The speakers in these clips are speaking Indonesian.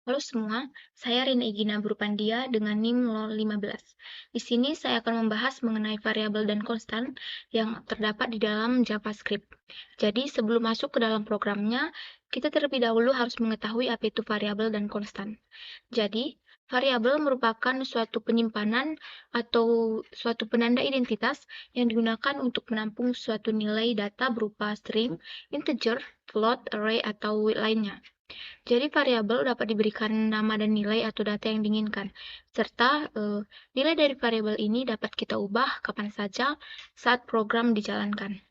Halo semua, saya Rina Egina Brupandia dengan NIM 015. Di sini saya akan membahas mengenai variabel dan konstan yang terdapat di dalam JavaScript. Jadi sebelum masuk ke dalam programnya, kita terlebih dahulu harus mengetahui apa itu variabel dan konstan. Jadi, variabel merupakan suatu penyimpanan atau suatu penanda identitas yang digunakan untuk menampung suatu nilai data berupa string, integer, float, array, atau lainnya. Jadi variabel dapat diberikan nama dan nilai atau data yang diinginkan, serta nilai dari variabel ini dapat kita ubah kapan saja saat program dijalankan.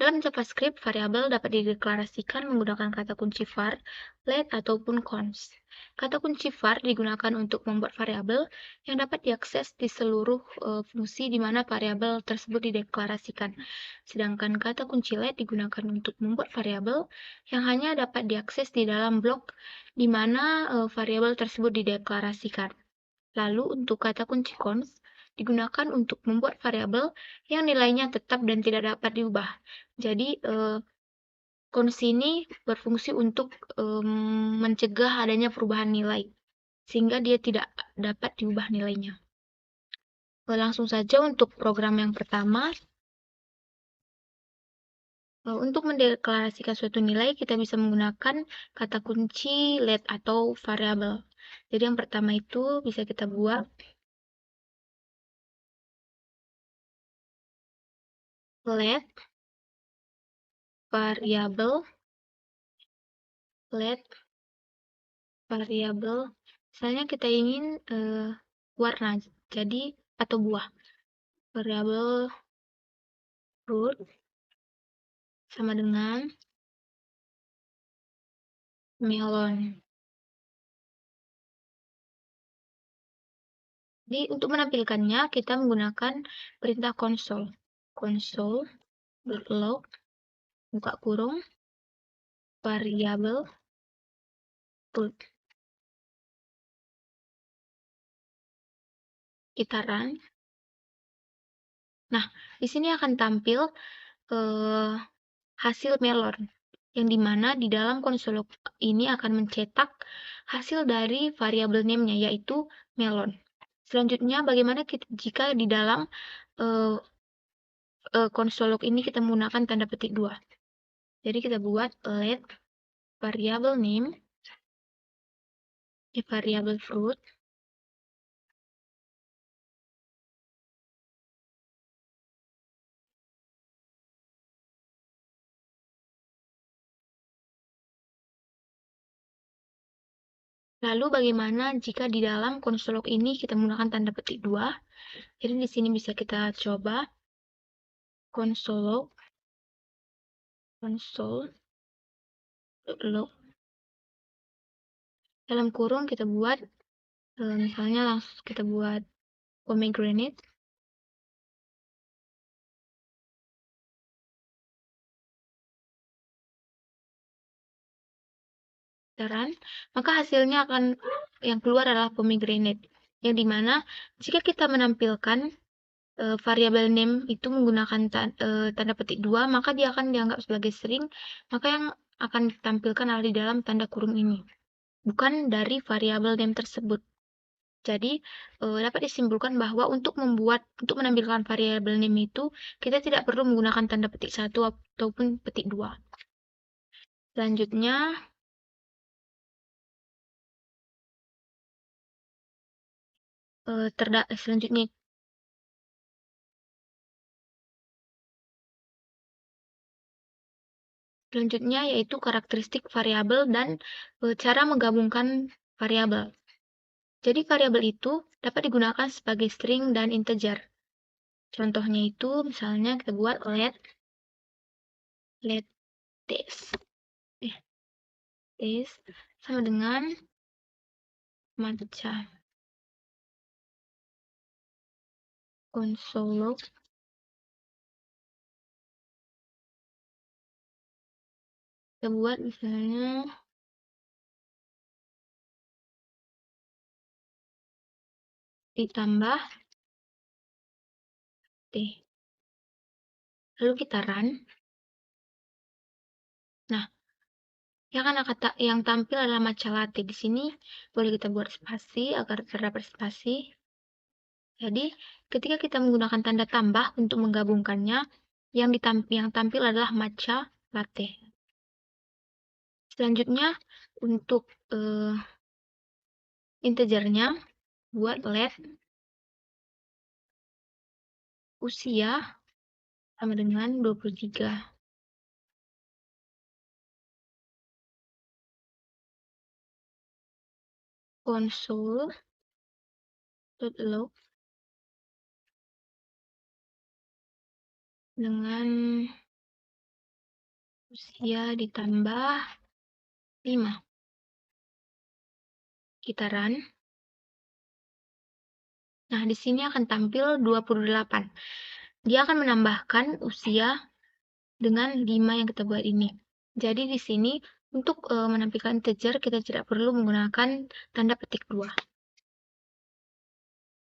Dalam JavaScript, variabel dapat dideklarasikan menggunakan kata kunci var, let, ataupun const. Kata kunci var digunakan untuk membuat variabel yang dapat diakses di seluruh fungsi di mana variabel tersebut dideklarasikan. Sedangkan kata kunci let digunakan untuk membuat variabel yang hanya dapat diakses di dalam blok di mana variabel tersebut dideklarasikan. Lalu untuk kata kunci const digunakan untuk membuat variabel yang nilainya tetap dan tidak dapat diubah. Jadi, const ini berfungsi untuk mencegah adanya perubahan nilai, sehingga dia tidak dapat diubah nilainya. Langsung saja untuk program yang pertama. Untuk mendeklarasikan suatu nilai, kita bisa menggunakan kata kunci let atau variabel. Jadi yang pertama itu bisa kita buat let variabel misalnya kita ingin warna, jadi atau buah. Variabel fruit sama dengan melon. Jadi untuk menampilkannya kita menggunakan perintah console. Console.log buka kurung variabel fruit. Kita run. Nah, di sini akan tampil hasil melon, yang dimana di dalam konsol ini akan mencetak hasil dari variabel name-nya, yaitu melon. Selanjutnya, bagaimana jika di dalam konsol log ini kita menggunakan tanda petik 2. Jadi kita buat let variabel name, variabel fruit, lalu bagaimana jika di dalam konsol log ini kita menggunakan tanda petik 2. Jadi di sini bisa kita coba console log dalam kurung kita buat misalnya langsung kita buat pomegranate. Maka hasilnya akan yang keluar adalah pomegranate, yang dimana jika kita menampilkan variabel name itu menggunakan tanda petik 2, maka dia akan dianggap sebagai string, maka yang akan ditampilkan adalah di dalam tanda kurung ini, bukan dari variabel name tersebut. Jadi, dapat disimpulkan bahwa untuk menampilkan variabel name itu, kita tidak perlu menggunakan tanda petik 1 ataupun petik 2. Selanjutnya, selanjutnya yaitu karakteristik variabel dan cara menggabungkan variabel. Jadi variabel itu dapat digunakan sebagai string dan integer. Contohnya itu misalnya kita buat let this sama dengan matcha. Console log kita buat misalnya ditambah T. Lalu kita run. Nah, Yang tampil adalah matcha latte. Di sini boleh kita buat spasi agar terdapat spasi. Jadi, ketika kita menggunakan tanda tambah untuk menggabungkannya, yang tampil adalah matcha latte. Selanjutnya, untuk integernya, buat let usia sama dengan 23. Console.log dengan usia ditambah 5. Kita run. Nah, di sini akan tampil 28. Dia akan menambahkan usia dengan 5 yang kita buat ini. Jadi di sini untuk menampilkan integer kita tidak perlu menggunakan tanda petik 2.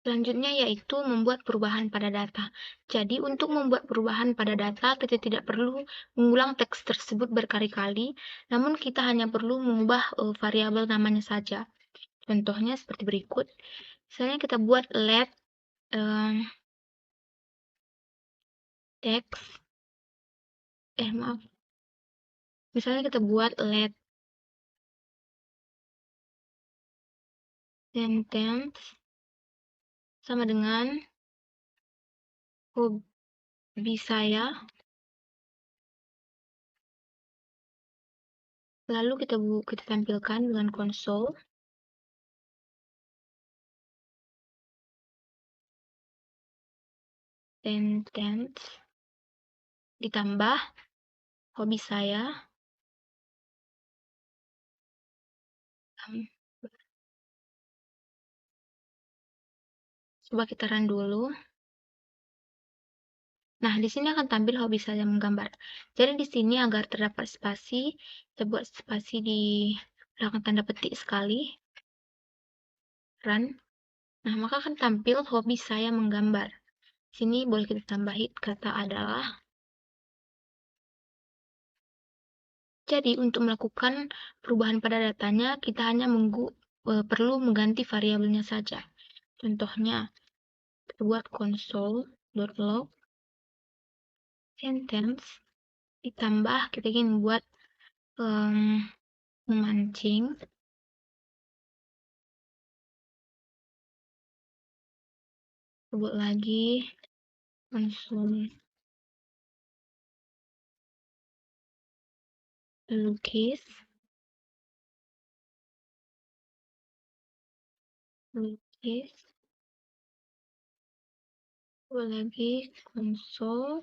Selanjutnya yaitu membuat perubahan pada data. Jadi untuk membuat perubahan pada data kita tidak perlu mengulang teks tersebut berkali-kali, namun kita hanya perlu mengubah variabel namanya saja. Contohnya seperti berikut. Misalnya kita buat let text misalnya kita buat let sentence sama dengan hobi saya, lalu kita tampilkan dengan console sentence ditambah hobi saya. Coba kita run dulu. Nah, di sini akan tampil hobi saya menggambar. Jadi di sini agar terdapat spasi, kita buat spasi di belakang tanda petik sekali. Run. Nah, maka akan tampil hobi saya menggambar. Sini boleh kita tambahin kata adalah. Jadi untuk melakukan perubahan pada datanya, kita hanya perlu mengganti variabelnya saja. Contohnya, kita buat console.log sentence ditambah kita ingin buat memancing. Sebut lagi console lukis sebut lagi console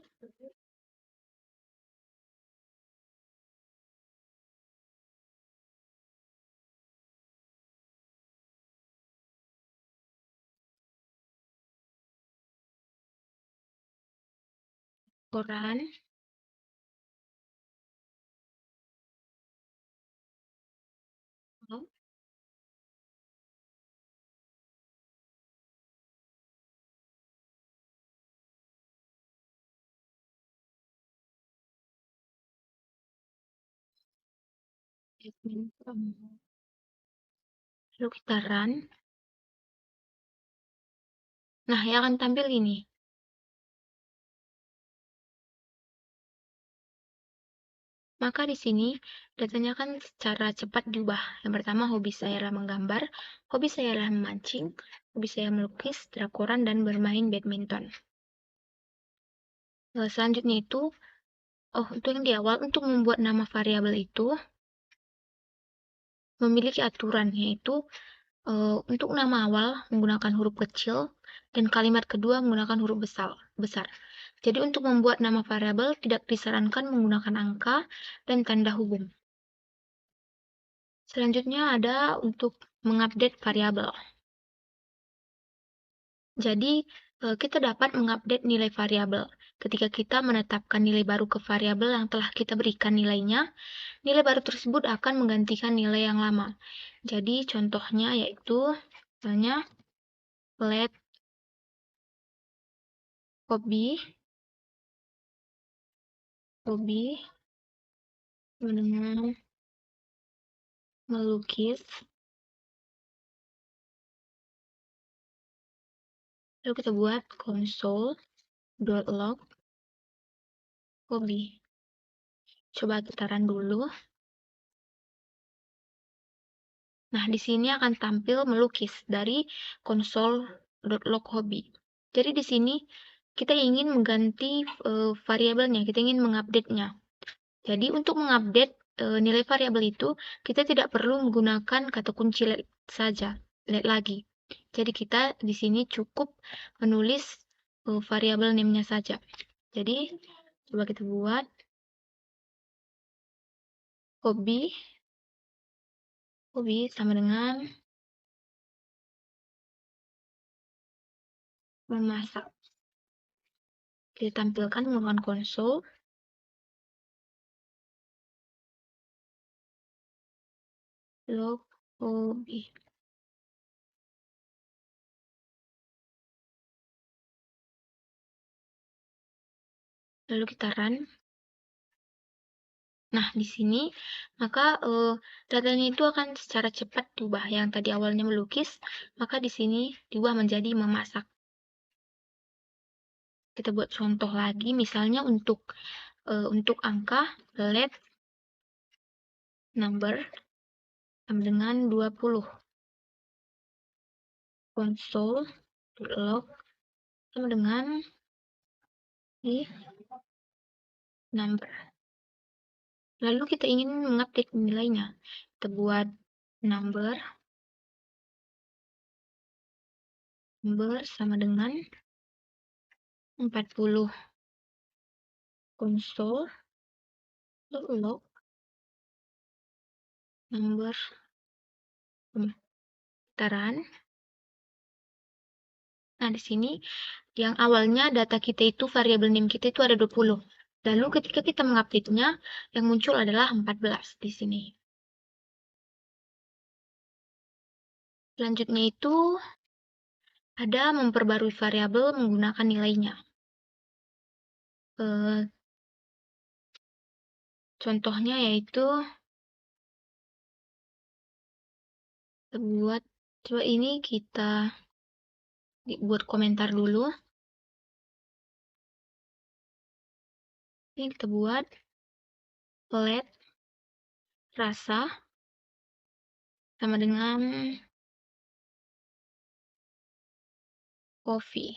koran. Lalu kita run. Nah, yang akan tampil ini. Maka di sini datanya kan secara cepat diubah. Yang pertama hobi saya adalah menggambar, hobi saya adalah memancing, hobi saya melukis, drakoran, dan bermain badminton. Selanjutnya itu, untuk yang di awal, untuk membuat nama variabel itu memiliki aturan, yaitu untuk nama awal menggunakan huruf kecil dan kalimat kedua menggunakan huruf besar. Jadi untuk membuat nama variabel tidak disarankan menggunakan angka dan tanda hubung. Selanjutnya ada untuk mengupdate variabel. Jadi kita dapat mengupdate nilai variabel. Ketika kita menetapkan nilai baru ke variabel yang telah kita berikan nilainya, nilai baru tersebut akan menggantikan nilai yang lama. Jadi contohnya yaitu misalnya let hobi dengan melukis, lalu kita buat console.log hobi. Coba kita run dulu. Nah, di sini akan tampil melukis dari console.log hobi. Jadi di sini kita ingin mengganti variabelnya, kita ingin mengupdate-nya. Jadi untuk mengupdate nilai variabel itu, kita tidak perlu menggunakan kata kunci let saja, let lagi. Jadi kita di sini cukup menulis variabel name-nya saja. Jadi coba kita buat hobi sama dengan memasak. Kita tampilkan menggunakan konsol log hobi. Lalu kita run. Nah, di sini maka datanya itu akan secara cepat diubah. Yang tadi awalnya melukis, maka di sini diubah menjadi memasak. Kita buat contoh lagi, misalnya untuk angka let number sama dengan 20. Console.log sama dengan di number. Lalu kita ingin mengupdate nilainya. Kita buat number sama dengan 40. Console.log number pemutaran. Nah, di sini yang awalnya data kita itu, variabel name kita itu ada 20. Lalu ketika kita mengupdate-nya, yang muncul adalah 14 di sini. Selanjutnya itu ada memperbarui variabel menggunakan nilainya. Contohnya yaitu coba ini kita buat komentar dulu. Ini kita buat let rasa sama dengan coffee.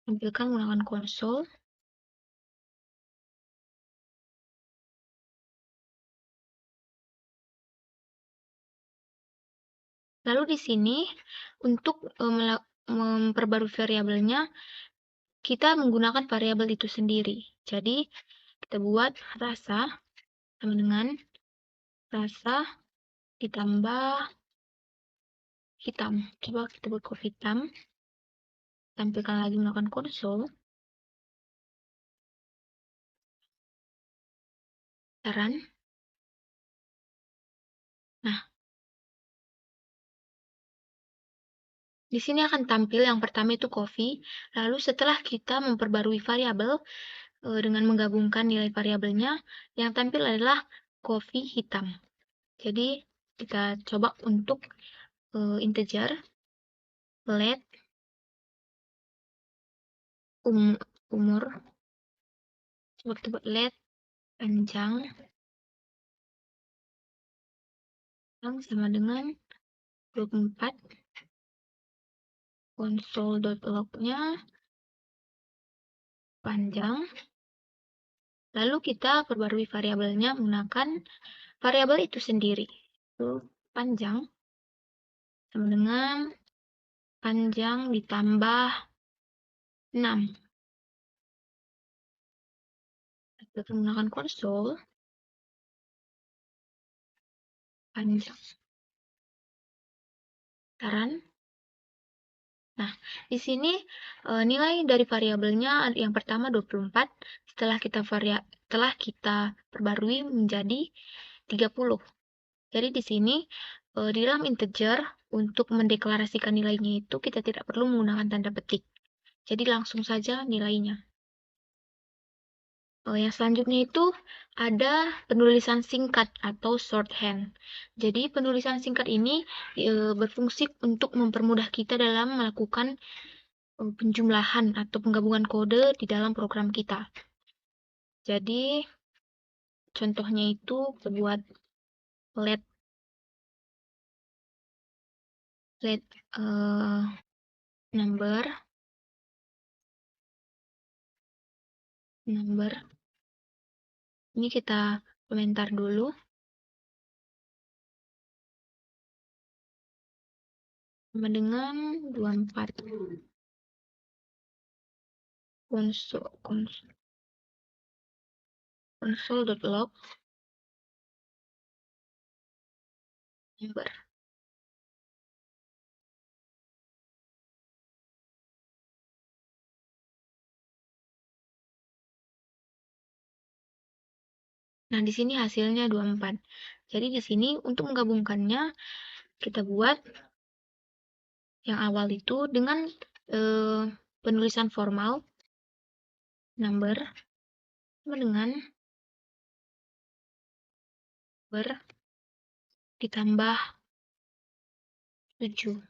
Tampilkan menggunakan konsol. Lalu di sini untuk memperbarui variabelnya, kita menggunakan variabel itu sendiri. Jadi kita buat rasa sama dengan rasa ditambah hitam. Coba kita buat kopi hitam. Tampilkan lagi menggunakan konsol. Run. Nah, di sini akan tampil yang pertama itu coffee. Lalu setelah kita memperbarui variabel dengan menggabungkan nilai variabelnya, yang tampil adalah coffee hitam. Jadi kita coba untuk integer let umur. Coba kita buat let panjang sama dengan 24. Console.log-nya panjang. Lalu kita perbarui variabelnya menggunakan variabel itu sendiri. Itu panjang sama dengan panjang ditambah 6. Kita menggunakan konsol panjang. Run. Nah, di sini nilai dari variabelnya yang pertama 24, setelah kita perbarui menjadi 30. Jadi di sini di dalam integer untuk mendeklarasikan nilainya itu kita tidak perlu menggunakan tanda petik. Jadi langsung saja nilainya. Yang selanjutnya itu ada penulisan singkat atau shorthand. Jadi penulisan singkat ini berfungsi untuk mempermudah kita dalam melakukan penjumlahan atau penggabungan kode di dalam program kita. Jadi contohnya itu buat let number ini kita komentar dulu sama dengan 24 console.log number. Nah, di sini hasilnya 24. Jadi di sini untuk menggabungkannya kita buat yang awal itu dengan penulisan formal number sama dengan number ditambah 7.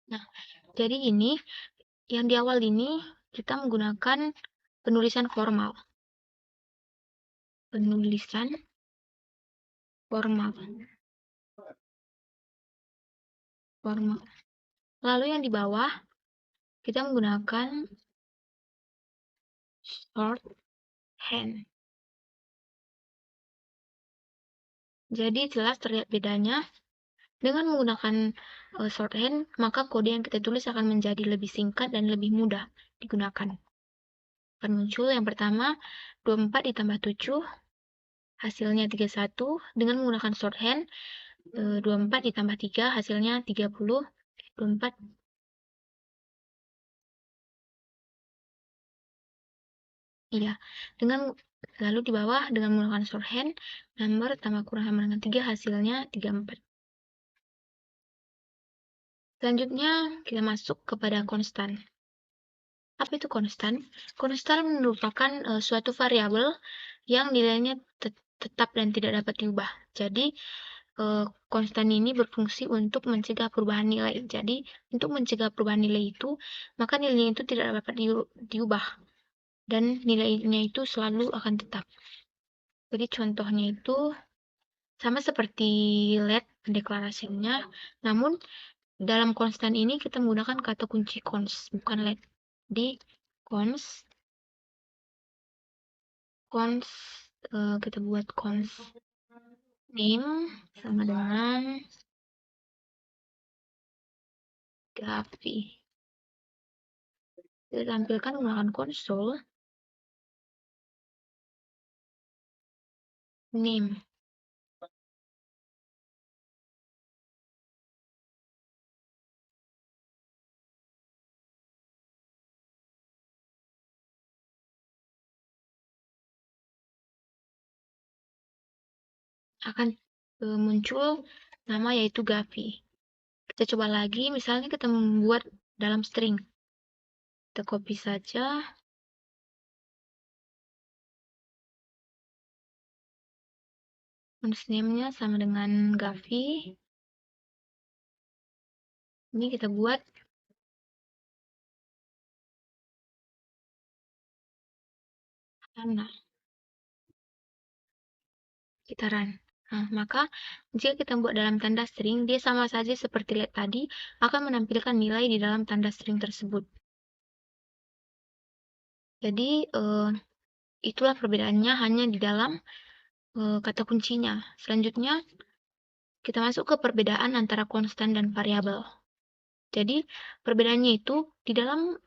Nah, jadi ini yang di awal ini kita menggunakan penulisan formal. Penulisan formal. Lalu yang di bawah kita menggunakan shorthand. Jadi jelas terlihat bedanya. Dengan menggunakan shorthand, maka kode yang kita tulis akan menjadi lebih singkat dan lebih mudah digunakan. Akan muncul yang pertama 24 ditambah 7 hasilnya 31. Dengan menggunakan shorthand 24 ditambah 3 hasilnya 30. 24 iya. Lalu di bawah dengan menggunakan shorthand number tambah kurang sama dengan 3 hasilnya 34. Selanjutnya kita masuk kepada konstan. Apa itu konstan? Konstan merupakan suatu variabel yang nilainya tetap dan tidak dapat diubah. Jadi konstan ini berfungsi untuk mencegah perubahan nilai. Jadi untuk mencegah perubahan nilai itu, maka nilainya itu tidak dapat diubah dan nilainya itu selalu akan tetap. Jadi contohnya itu sama seperti let deklarasinya, namun dalam konstan ini kita menggunakan kata kunci cons, bukan let. Di cons kita buat cons name sama dengan Gavi. Kita tampilkan menggunakan konsol name. Akan muncul nama yaitu Gavi. Kita coba lagi, misalnya kita membuat dalam string. Kita copy saja. Cons name-nya sama dengan Gavi. Ini kita buat Hana. Kita run. Nah, maka jika kita buat dalam tanda string, dia sama saja seperti let tadi, akan menampilkan nilai di dalam tanda string tersebut. Jadi, itulah perbedaannya hanya di dalam kata kuncinya. Selanjutnya, kita masuk ke perbedaan antara konstan dan variabel. Jadi, perbedaannya itu di dalam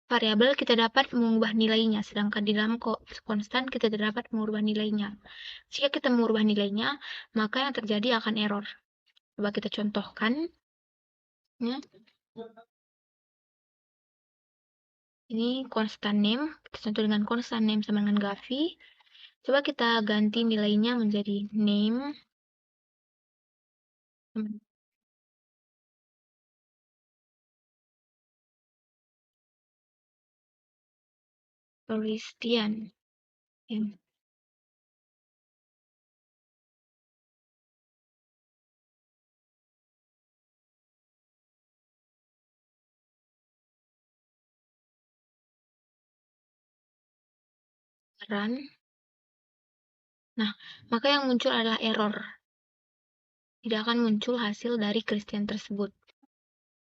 variabel kita dapat mengubah nilainya, sedangkan di dalam konstan kita tidak dapat mengubah nilainya. Jika kita mengubah nilainya, maka yang terjadi akan error. Coba kita contohkan. Ya. Ini konstan name, kita contoh dengan konstan name sama dengan Gavi. Coba kita ganti nilainya menjadi name Christian. Ya. Run. Nah, maka yang muncul adalah error. Tidak akan muncul hasil dari Christian tersebut.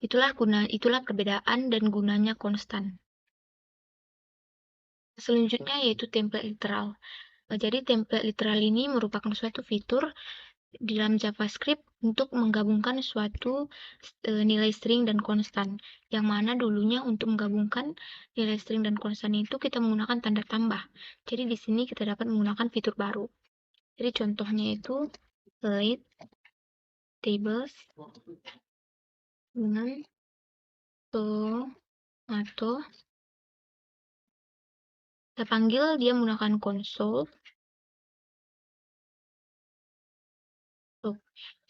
Itulah perbedaan dan gunanya konstan. Selanjutnya yaitu template literal. Jadi template literal ini merupakan suatu fitur di dalam JavaScript untuk menggabungkan suatu nilai string dan konstan. Yang mana dulunya untuk menggabungkan nilai string dan konstan itu kita menggunakan tanda tambah. Jadi di sini kita dapat menggunakan fitur baru. Jadi contohnya itu late tables dengan atau kita panggil dia menggunakan console.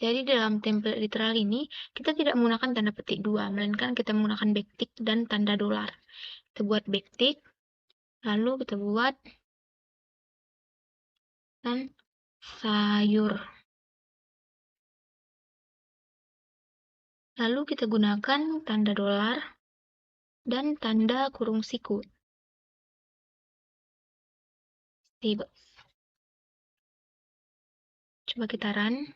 Jadi dalam template literal ini kita tidak menggunakan tanda petik 2, melainkan kita menggunakan backtick dan tanda dolar. Kita buat backtick, lalu kita buat dan sayur. Lalu kita gunakan tanda dolar dan tanda kurung siku. Coba kita run.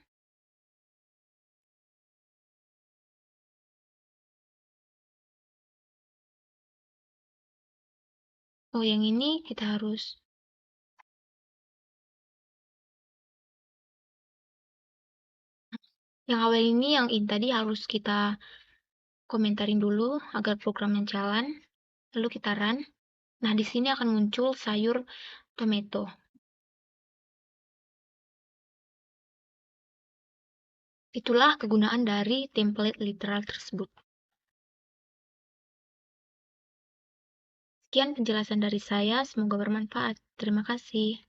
Oh, yang ini kita harus yang awal ini yang tadi harus kita komentarin dulu agar programnya jalan. Lalu kita run. Nah, di sini akan muncul sayur tomato. Itulah kegunaan dari template literal tersebut. Sekian penjelasan dari saya, semoga bermanfaat. Terima kasih.